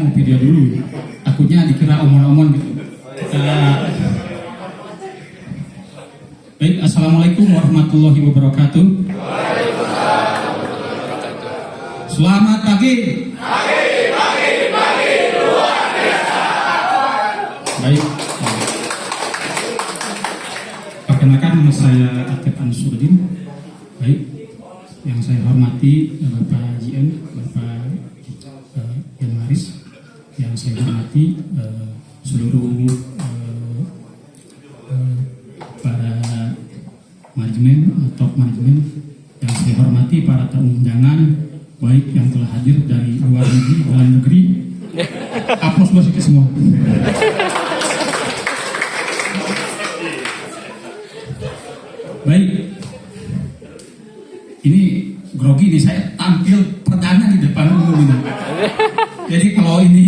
mau video dulu. Takutnya dikira omon-omon gitu. Baik, assalamualaikum warahmatullahi wabarakatuh. Selamat pagi. Pagi luar biasa. Baik. Perkenalkan, nama saya Atep Ansurdin. Baik, yang saya hormati Bapak JM, Bapak Yan Maris, yang saya hormati seluruh para manajemen, top manajemen, yang saya hormati para tamu undangan, baik yang telah hadir dari luar negeri, dalam negeri. Aplaus buat kita semua. Baik, ini grogi nih, saya tampil perdana di depan umum ini. Jadi kalau ini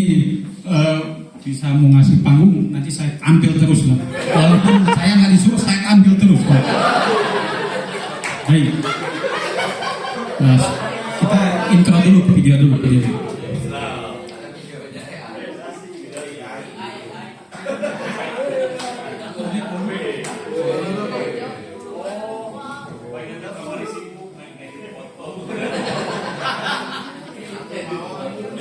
bisa mau ngasih panggung, nanti saya tampil terus lah. Walaupun saya nggak disuruh, saya tampil terus. Baik, kita intro dulu, video dulu.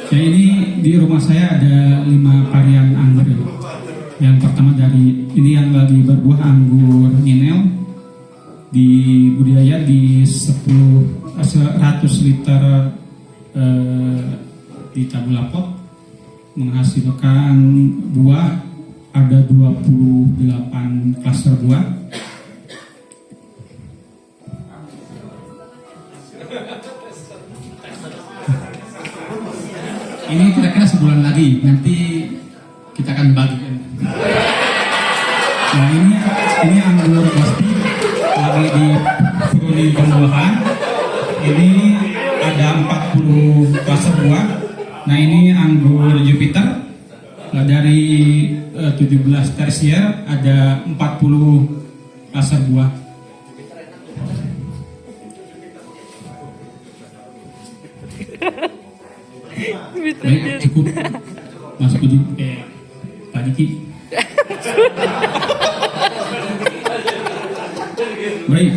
Ya, ini di rumah saya ada 5 varian anggur. Yang pertama dari ini yang lagi berbuah, anggur Ninel, di budidaya di 100 liter di tabula pot, menghasilkan buah ada 28 klaster buah. Ini kira-kira sebulan lagi, nanti kita akan bagikan. Nah, ini anggur pasti lagi di pruning pembuahan. Ini ada 40 klaster buah. Nah, ini anggur Jupiter dari 17 tersier, ada 40 klaster buah. Baik, cukup Mas Budi, Pak Diki. Baik,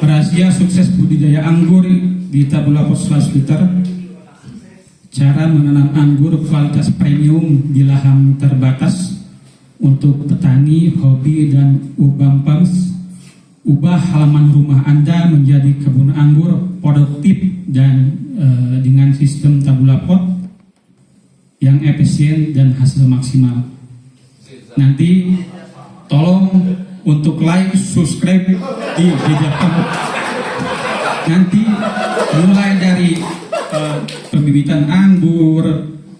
rahasia sukses budidaya anggur di tabula pot 100 liter. Cara menanam anggur kualitas premium di lahan terbatas untuk petani, hobi, dan urban farms. Ubah halaman rumah Anda menjadi kebun anggur produktif dan dengan sistem tabula pot yang efisien dan hasil maksimal. Nanti tolong untuk like, subscribe di Japang. Nanti mulai dari pembibitan anggur,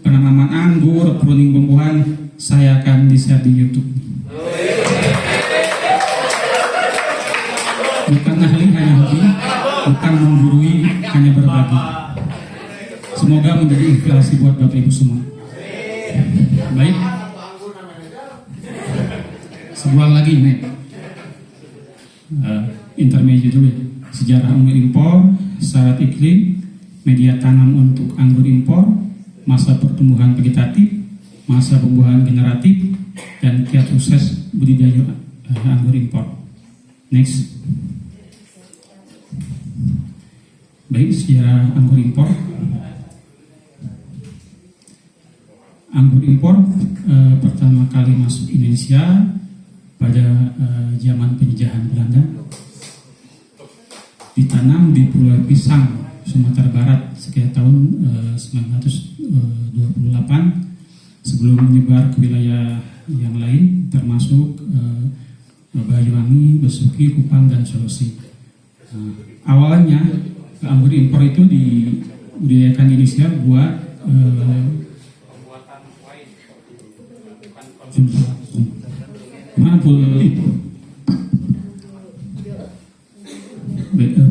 penanaman anggur, pruning pembuahan, saya akan di-share di YouTube. Bukan ahli, hanya hobi, bukan menggurui, hanya berbagi. Semoga menjadi inspirasi buat Bapak Ibu semua. Baik, sebuah lagi nih, intermezzo dulu ya. Sejarah anggur impor, syarat iklim, media tanam untuk anggur impor, masa pertumbuhan vegetatif, masa pembuahan generatif, dan kiat sukses budidaya anggur impor. Next. Baik, sejarah anggur impor. Anggur impor pertama kali masuk Indonesia pada zaman penjajahan Belanda. Ditanam di Pulau Pisang, Sumatera Barat sekitar tahun 1928 sebelum menyebar ke wilayah yang lain termasuk Banyuwangi, Besuki, Kupang, dan Sulawesi. Awalnya anggur impor itu dibudidayakan di Indonesia buat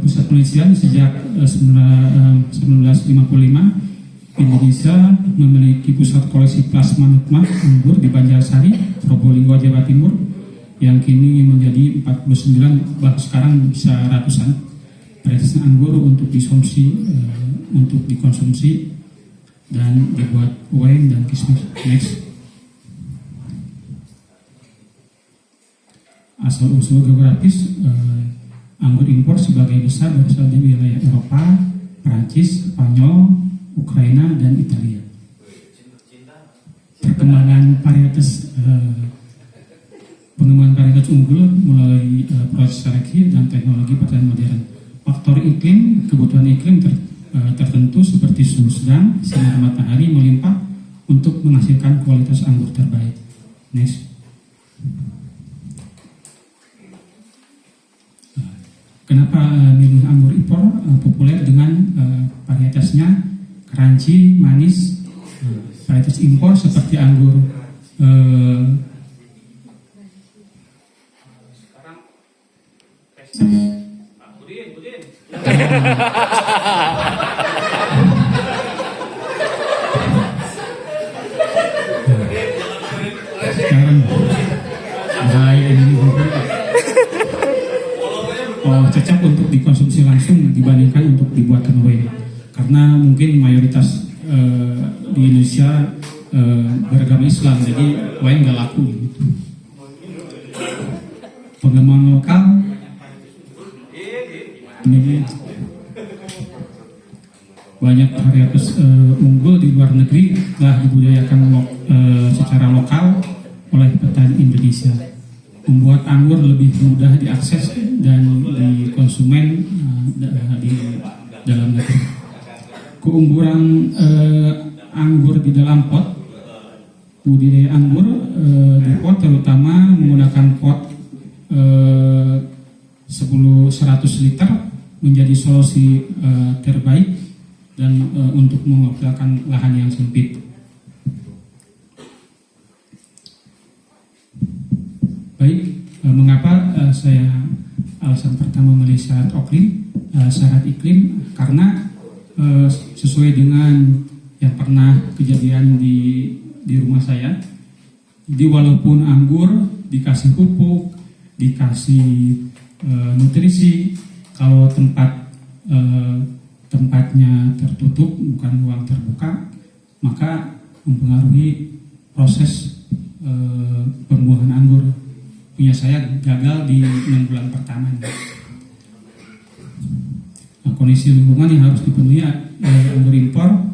pusat penelitian sejak 1955. Indonesia memiliki pusat koleksi plasma nikmat anggur di Banjarsari, Probolinggo, Jawa Timur, yang kini menjadi 49, bahkan sekarang bisa ratusan varietas anggur untuk dikonsumsi dan dibuat wine dan kismis. Next. Asal-usul geografis, anggur impor sebagai besar berasal dari wilayah Eropa, Prancis, Spanyol, Ukraina, dan Italia. Perkembangan varietas pengembangan varietas unggul melalui proses seleksi dan teknologi pertanian modern. Faktor iklim, kebutuhan iklim tertentu seperti suhu sedang, sinar matahari melimpah untuk menghasilkan kualitas anggur terbaik. Next. Kenapa minum anggur impor populer dengan varietasnya crunchy, manis. Varietas impor seperti anggur sekarang cocok untuk dikonsumsi langsung dibandingkan untuk dibuatkan wine, karena mungkin mayoritas di Indonesia beragama Islam, jadi wine gak laku gitu. Pengembangan lokal ini banyak varietas unggul di luar negeri telah dibudidayakan secara lokal oleh petani Indonesia, membuat anggur lebih mudah diakses dan dikonsumen di dalam negeri. Keunggulan anggur di dalam pot, budidaya anggur di pot terutama menggunakan pot 100 liter menjadi solusi terbaik dan untuk mengoptimalkan lahan yang sempit. Baik, mengapa alasan pertama memilih syarat iklim karena sesuai dengan yang pernah kejadian di rumah saya. Jadi walaupun anggur dikasih pupuk, dikasih nutrisi, kalau tempatnya tertutup bukan ruang terbuka, maka mempengaruhi proses pembuahan anggur. Punya saya gagal di 6 bulan pertama. Nah, kondisi lingkungan yang harus dipenuhi anggur impor,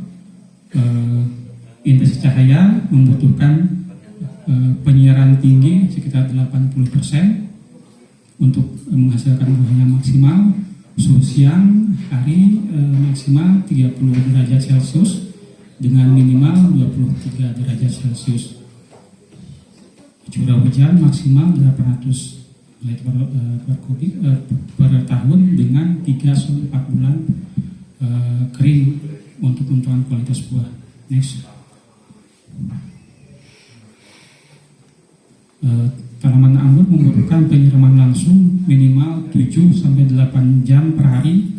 intensitas cahaya membutuhkan penyiaran tinggi sekitar 80% untuk menghasilkan buahnya maksimal. Suhu siang hari maksimal 30 derajat Celcius dengan minimal 23 derajat Celcius. Curah hujan maksimal 800 liter per kubik per tahun dengan 3-4 bulan kering untuk menentukan kualitas buah. Next. Tanaman anggur membutuhkan penyiraman langsung minimal 7-8 jam per hari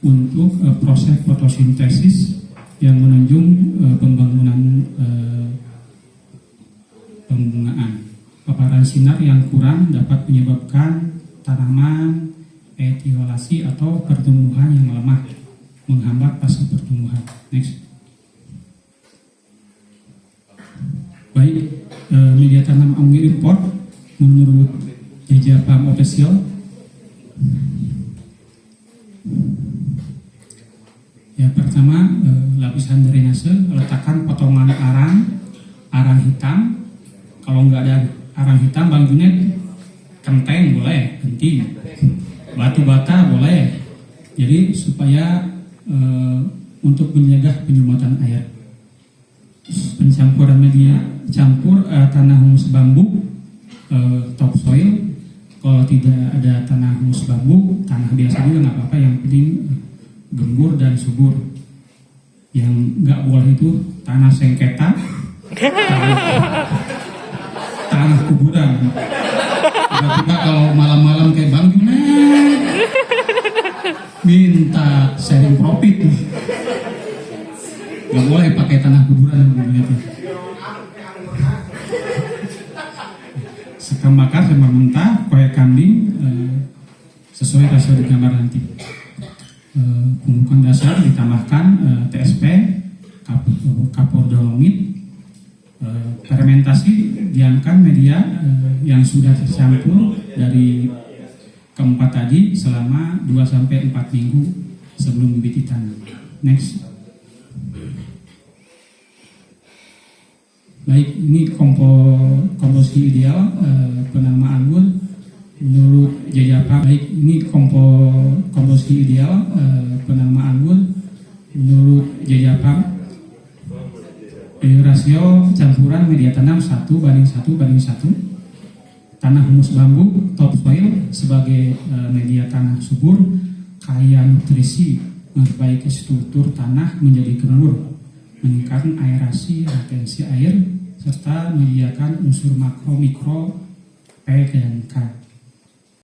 untuk proses fotosintesis yang menunjang pembangunan pembungaan. Paparan sinar yang kurang dapat menyebabkan tanaman etiolasi atau pertumbuhan yang lemah, menghambat fase pertumbuhan. Next. Baik, media tanam anggur impor menurut Jejak Farm Official ya, pertama lapisan drainase, letakkan potongan arang hitam. Kalau nggak ada arang hitam, Bang Junet, kenteng boleh, genting, batu bata boleh. Jadi supaya untuk mencegah penyumbatan air. Pencampuran media, campur tanah humus bambu, topsoil. Kalau tidak ada tanah humus bambu, tanah biasa juga nggak apa-apa. Yang penting gembur dan subur. Yang nggak boleh itu tanah sengketa, tanah kuburan. Tiba-tiba kalau malam-malam kayak Bang Junet minta sharing profit, nggak boleh pakai tanah kuburan gitu. Sekam bakar sama mentah, koyak kambing, sesuai hasil di gambar nanti. Pembukaan dasar ditambahkan TSP, kapur dolomit. Fermentasi diamkan media yang sudah tercampur dari keempat tadi selama 2-4 minggu sebelum bibit ditanam. Next. Baik, ini komposisi ideal penanaman anggur menurut Jayapam. Baik, ini komposisi ideal penanaman anggur menurut Jayapam. Rasio campuran media tanam 1:1:1. Tanah humus bambu topsoil sebagai media tanah subur, kaya nutrisi, memperbaiki struktur tanah menjadi gembur, meningkatkan aerasi, retensi air, serta menyediakan unsur makro, mikro, P, dan K.